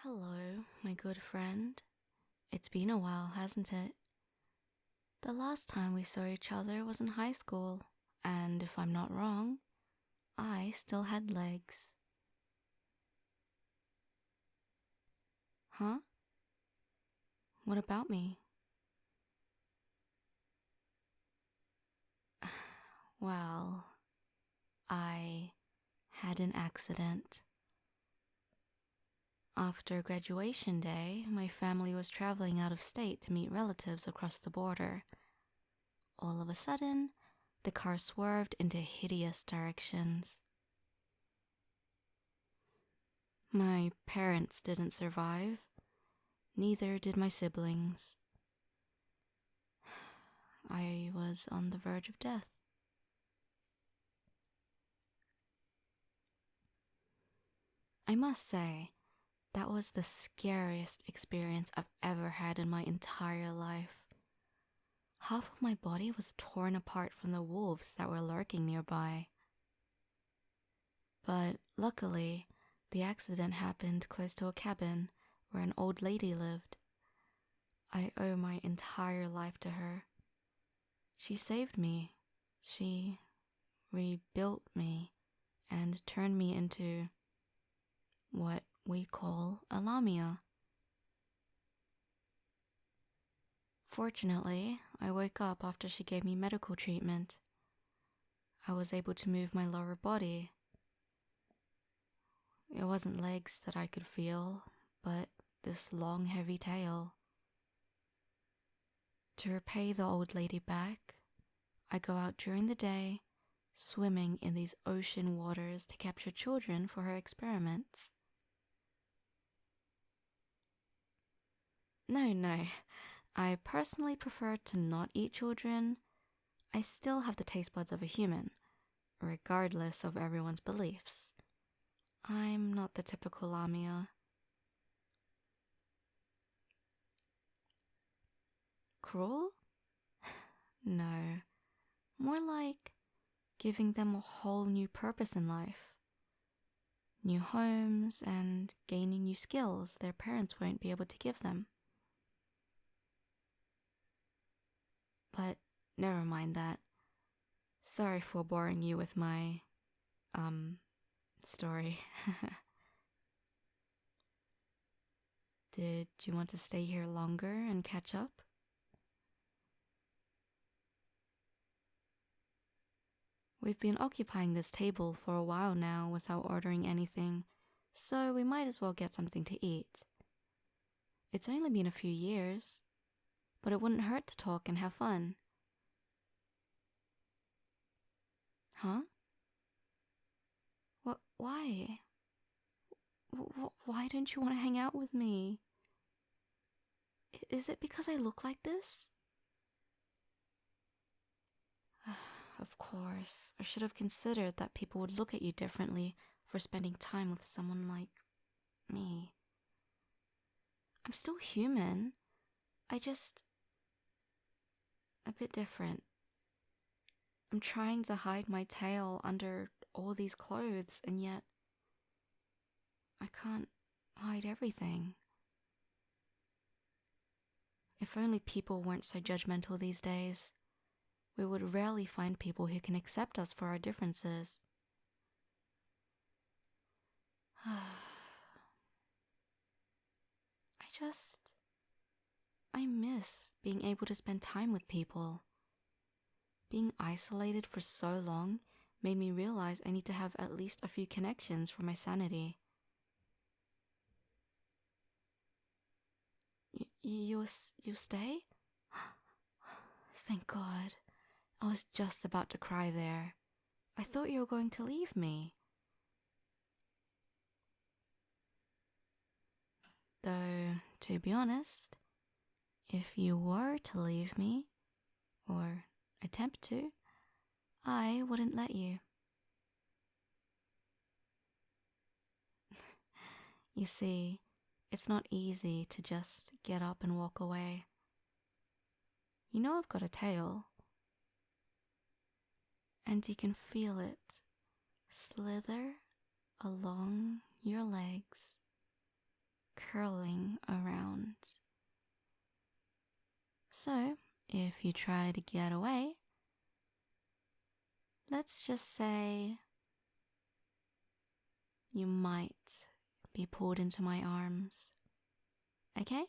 Hello, my good friend. It's been a while, hasn't it? The last time we saw each other was in high school, and if I'm not wrong, I still had legs. Huh? What about me? Well, I had an accident. After graduation day, my family was traveling out of state to meet relatives across the border. All of a sudden, the car swerved into hideous directions. My parents didn't survive. Neither did my siblings. I was on the verge of death. I must say, that was the scariest experience I've ever had in my entire life. Half of my body was torn apart from the wolves that were lurking nearby. But luckily, the accident happened close to a cabin where an old lady lived. I owe my entire life to her. She saved me. She rebuilt me and turned me into what we call a lamia. Fortunately, I woke up after she gave me medical treatment. I was able to move my lower body. It wasn't legs that I could feel, but this long, heavy tail. To repay the old lady back, I go out during the day, swimming in these ocean waters to capture children for her experiments. No. I personally prefer to not eat children. I still have the taste buds of a human, regardless of everyone's beliefs. I'm not the typical lamia. Cruel? No. More like giving them a whole new purpose in life. New homes and gaining new skills their parents won't be able to give them. But never mind that. Sorry for boring you with my, story. Did you want to stay here longer and catch up? We've been occupying this table for a while now without ordering anything, so we might as well get something to eat. It's only been a few years, but it wouldn't hurt to talk and have fun. Huh? Why? Why don't you want to hang out with me? Is it because I look like this? Of course, I should have considered that people would look at you differently for spending time with someone like me. I'm still human. A bit different. I'm trying to hide my tail under all these clothes, and yet I can't hide everything. If only people weren't so judgmental these days, we would rarely find people who can accept us for our differences. I miss being able to spend time with people. Being isolated for so long made me realize I need to have at least a few connections for my sanity. You stay? Thank God. I was just about to cry there. I thought you were going to leave me. Though, to be honest, if you were to leave me, or attempt to, I wouldn't let you. You see, it's not easy to just get up and walk away. You know I've got a tail, and you can feel it slither along your legs. curling around. So, if you try to get away, let's just say you might be pulled into my arms. Okay?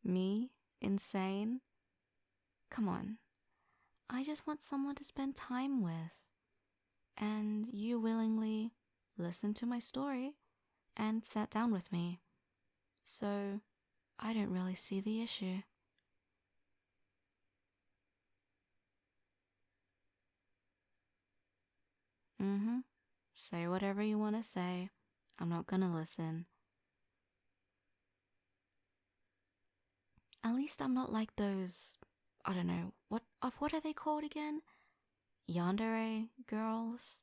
Me? Insane? Come on. I just want someone to spend time with. And you willingly listened to my story and sat down with me. So, I don't really see the issue. Say whatever you want to say. I'm not gonna listen. At least I'm not like those, I don't know, what are they called again? Yandere girls?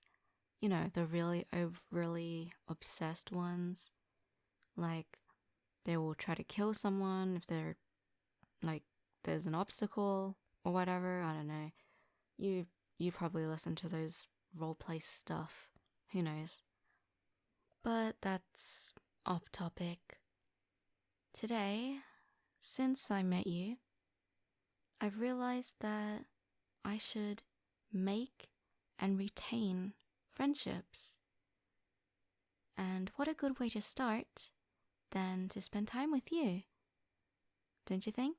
You know, the really overly obsessed ones. Like, they will try to kill someone if they're, like, there's an obstacle or whatever. I don't know. You probably listen to those roleplay stuff. Who knows? But that's off topic. Today, since I met you, I've realized that I should make and retain friendships. And what a good way to start than to spend time with you, don't you think?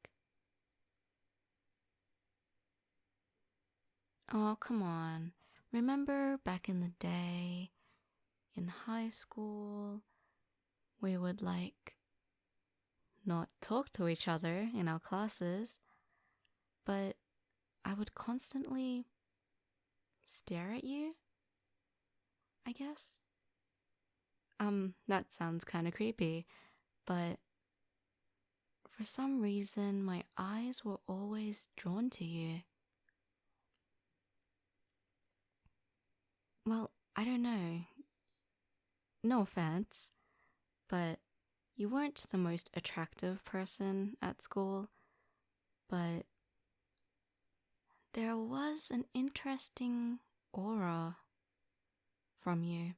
Oh, come on. Remember back in the day, in high school, we would not talk to each other in our classes, but I would constantly stare at you, I guess. That sounds kind of creepy, but for some reason my eyes were always drawn to you. Well, I don't know. No offense, but you weren't the most attractive person at school, but there was an interesting aura from you.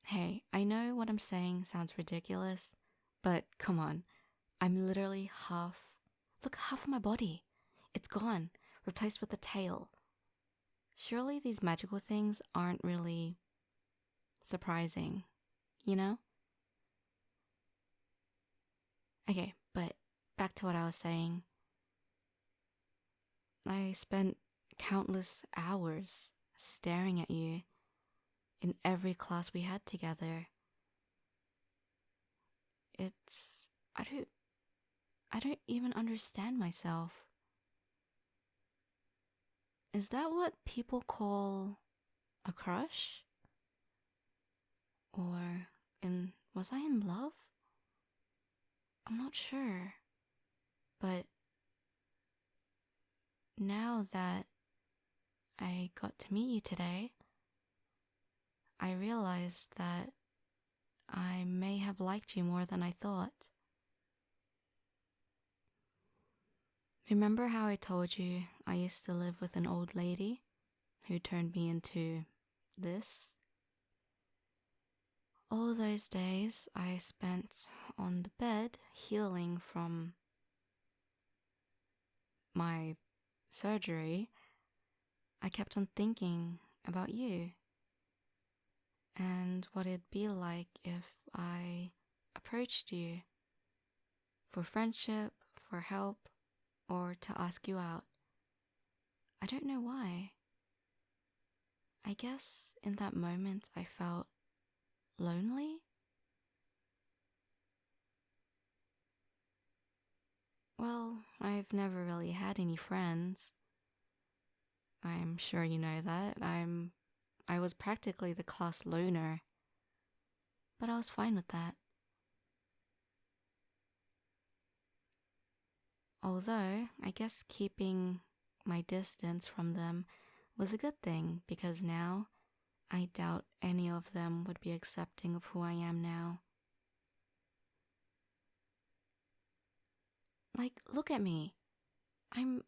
Hey, I know what I'm saying sounds ridiculous, but come on. I'm literally half of my body. It's gone, replaced with a tail. Surely these magical things aren't really surprising, you know? Okay, but back to what I was saying. I spent countless hours staring at you in every class we had together. I don't even understand myself. Is that what people call a crush? Or was I in love? I'm not sure. But now that I got to meet you today, I realized that I may have liked you more than I thought. Remember how I told you I used to live with an old lady who turned me into this? All those days I spent on the bed healing from my surgery, I kept on thinking about you and what it'd be like if I approached you for friendship, for help, or to ask you out. I don't know why. I guess in that moment I felt lonely. Well, I've never really had any friends. I'm sure you know that. I was practically the class loner. But I was fine with that. Although, I guess keeping my distance from them was a good thing because now I doubt any of them would be accepting of who I am now. Like, look at me. I don't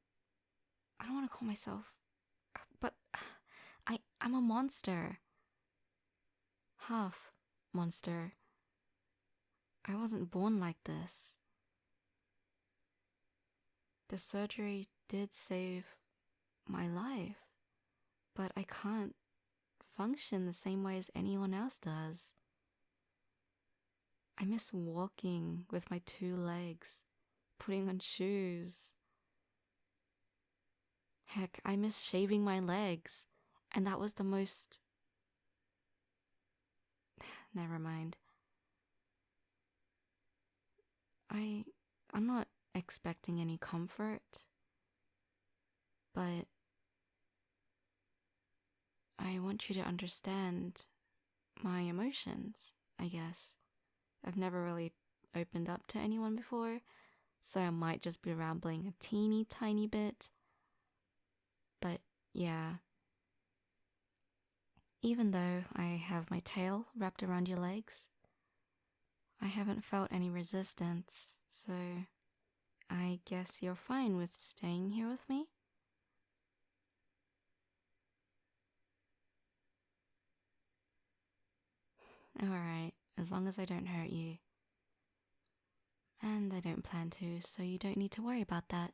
want to call myself But I'm a monster. Half monster. I wasn't born like this. The surgery did save my life, but I can't function the same way as anyone else does. I miss walking with my 2 legs, putting on shoes. Heck, I miss shaving my legs, and that was the most... Never mind. I'm not expecting any comfort, but I want you to understand my emotions, I guess. I've never really opened up to anyone before, so I might just be rambling a teeny tiny bit. But yeah, even though I have my tail wrapped around your legs, I haven't felt any resistance, so I guess you're fine with staying here with me? Alright, as long as I don't hurt you. And I don't plan to, so you don't need to worry about that.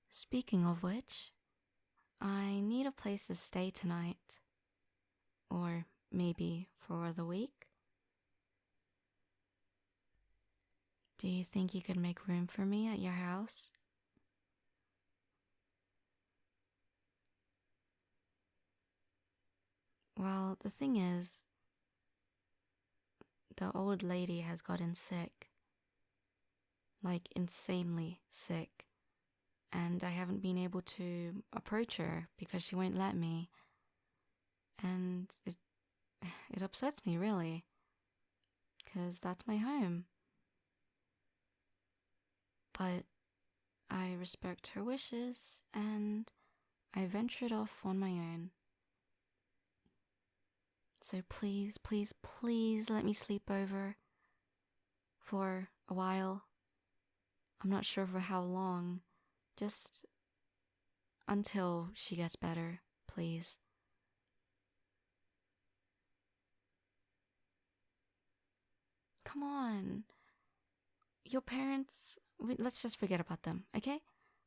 Speaking of which, I need a place to stay tonight. Or maybe for the week. Do you think you could make room for me at your house? Well, the thing is, the old lady has gotten sick. Like, insanely sick. And I haven't been able to approach her because she won't let me. And it upsets me, really. Because that's my home. But I respect her wishes, and I ventured off on my own. So please, please, please let me sleep over for a while. I'm not sure for how long. Just until she gets better, please. Come on. Your parents, let's just forget about them, okay?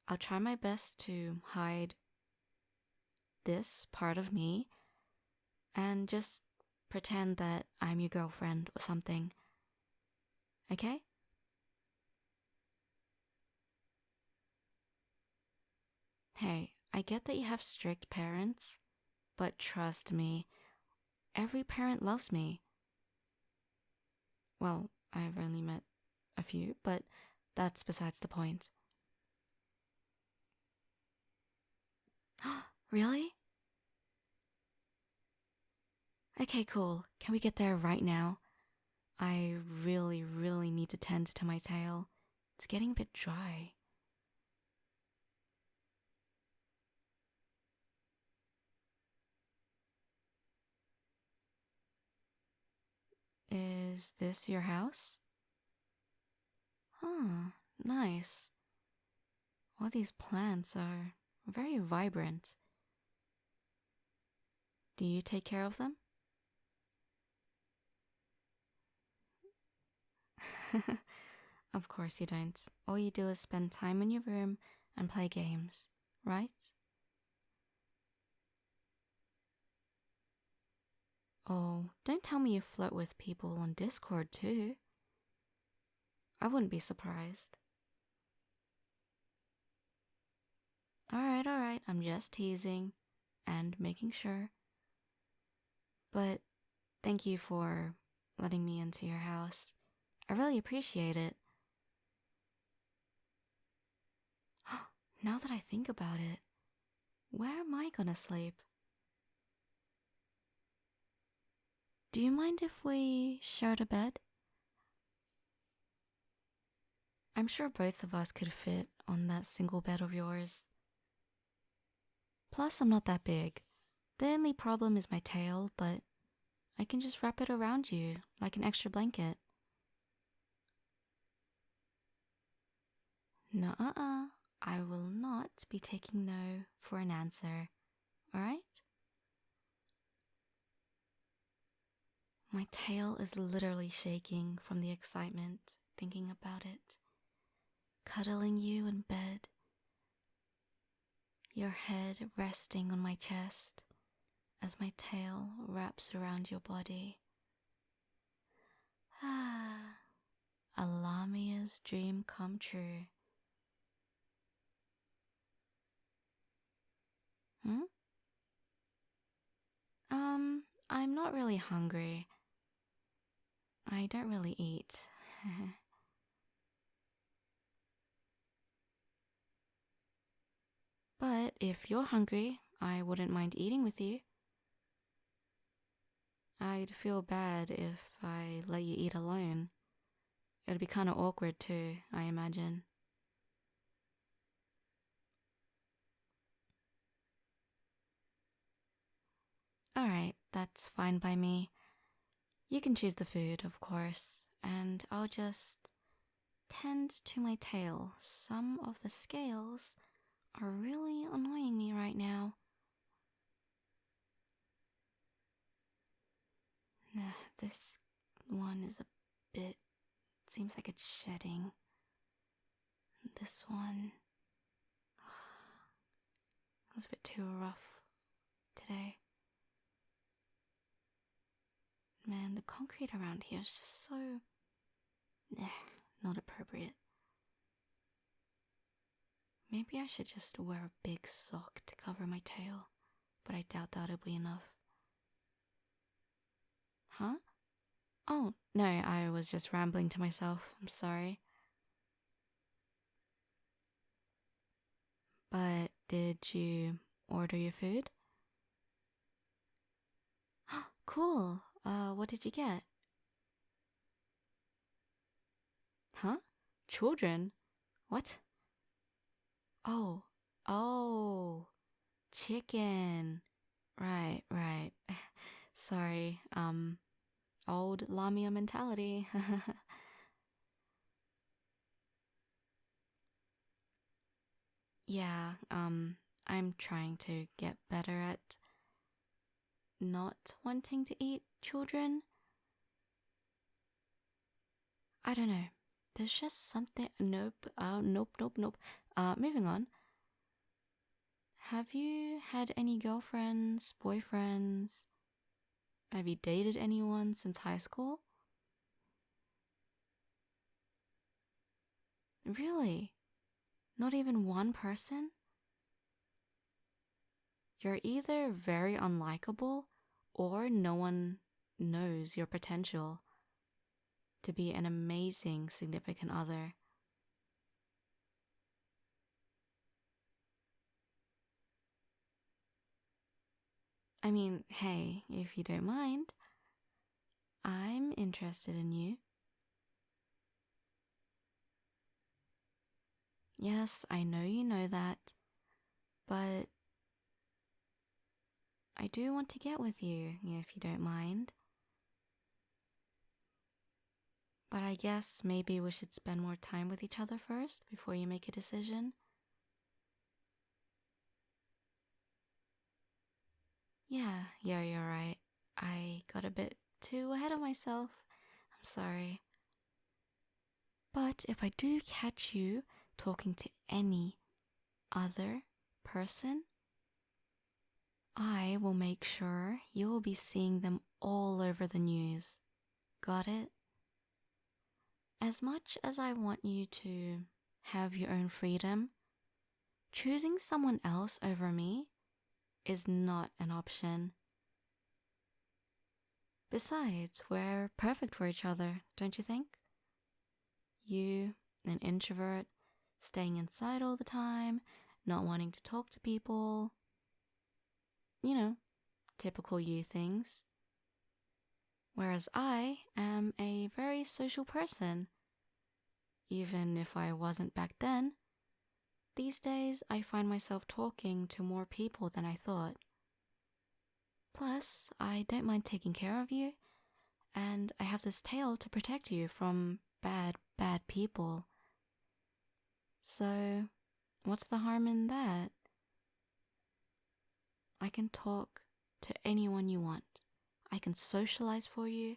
I'll try my best to hide this part of me and just pretend that I'm your girlfriend or something. Okay? Hey, I get that you have strict parents, but trust me, every parent loves me. Well, I've only met a few, but that's besides the point. Really? Okay, cool. Can we get there right now? I really, really need to tend to my tail. It's getting a bit dry. Is this your house? Huh, nice. All these plants are very vibrant. Do you take care of them? Of course you don't. All you do is spend time in your room and play games, right? Oh, don't tell me you flirt with people on Discord too. I wouldn't be surprised. Alright, I'm just teasing and making sure. But thank you for letting me into your house. I really appreciate it. Now that I think about it, where am I gonna sleep? Do you mind if we shared a bed? I'm sure both of us could fit on that single bed of yours. Plus, I'm not that big. The only problem is my tail, but I can just wrap it around you like an extra blanket. Nuh-uh. I will not be taking no for an answer, alright? My tail is literally shaking from the excitement thinking about it. Cuddling you in bed, your head resting on my chest as my tail wraps around your body. Ah, a Lamia's dream come true. I'm not really hungry. I don't really eat. But if you're hungry, I wouldn't mind eating with you. I'd feel bad if I let you eat alone. It'd be kind of awkward too, I imagine. Alright, that's fine by me. You can choose the food, of course, and I'll just tend to my tail. Some of the scales are really annoying me right now. This one is a bit... seems like it's shedding. This one... it was a bit too rough today. Man, the concrete around here is just so... not appropriate. Maybe I should just wear a big sock to cover my tail, but I doubt that'll be enough. Huh? Oh, no, I was just rambling to myself. I'm sorry. But did you order your food? Cool. What did you get? Huh? Children? What? Oh, chicken. Right. Sorry, old Lamia mentality. Yeah, I'm trying to get better at not wanting to eat children. I don't know. There's just something... Nope. Moving on. Have you had any girlfriends, boyfriends? Have you dated anyone since high school? Really? Not even one person? You're either very unlikable or no one knows your potential to be an amazing significant other. I mean, hey, if you don't mind, I'm interested in you. Yes, I know you know that, but I do want to get with you, if you don't mind. But I guess maybe we should spend more time with each other first before you make a decision. Yeah, you're right. I got a bit too ahead of myself. I'm sorry. But if I do catch you talking to any other person, I will make sure you will be seeing them all over the news. Got it? As much as I want you to have your own freedom, choosing someone else over me is not an option. Besides, we're perfect for each other, don't you think? You, an introvert, staying inside all the time, not wanting to talk to people. You know, typical you things. Whereas I am a very social person. Even if I wasn't back then, these days I find myself talking to more people than I thought. Plus, I don't mind taking care of you, and I have this tail to protect you from bad people. So, What's the harm in that? I can talk to anyone you want. I can socialize for you.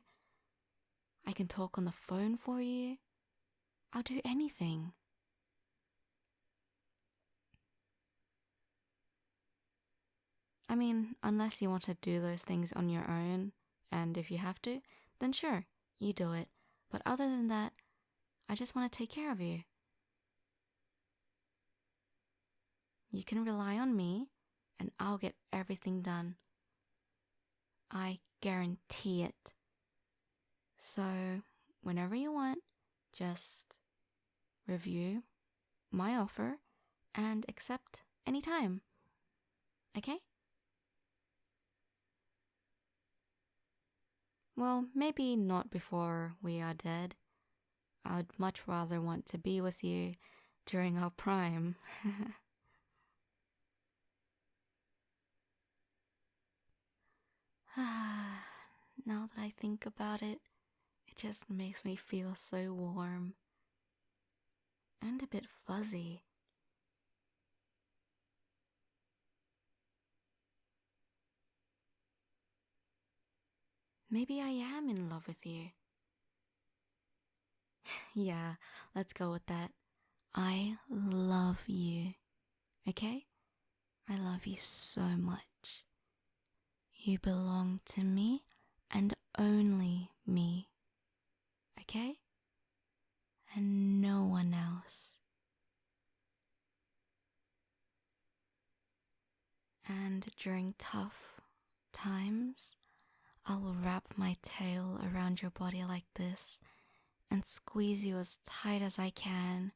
I can talk on the phone for you. I'll do anything. I mean, unless you want to do those things on your own, and if you have to, then sure, you do it. But other than that, I just want to take care of you. You can rely on me, and I'll get everything done. I guarantee it. So, whenever you want, just review my offer and accept anytime. Okay? Well, maybe not before we are dead. I'd much rather want to be with you during our prime. Now that I think about it, it just makes me feel so warm and a bit fuzzy. Maybe I am in love with you. Yeah, let's go with that. I love you. Okay? I love you so much. You belong to me and only me. Okay? And no one else. And during tough times, I'll wrap my tail around your body like this and squeeze you as tight as I can,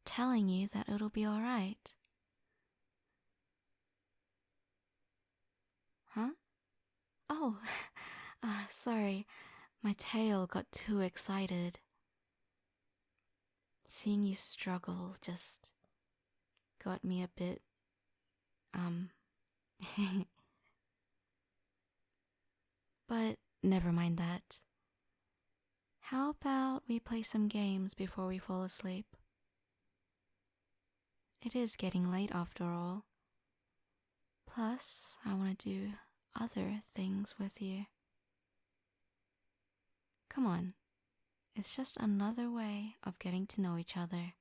telling you that it'll be alright. Huh? Oh, sorry. My tail got too excited. Seeing you struggle just got me a bit, But never mind that. How about we play some games before we fall asleep? It is getting late after all. Plus, I want to do other things with you. Come on, it's just another way of getting to know each other.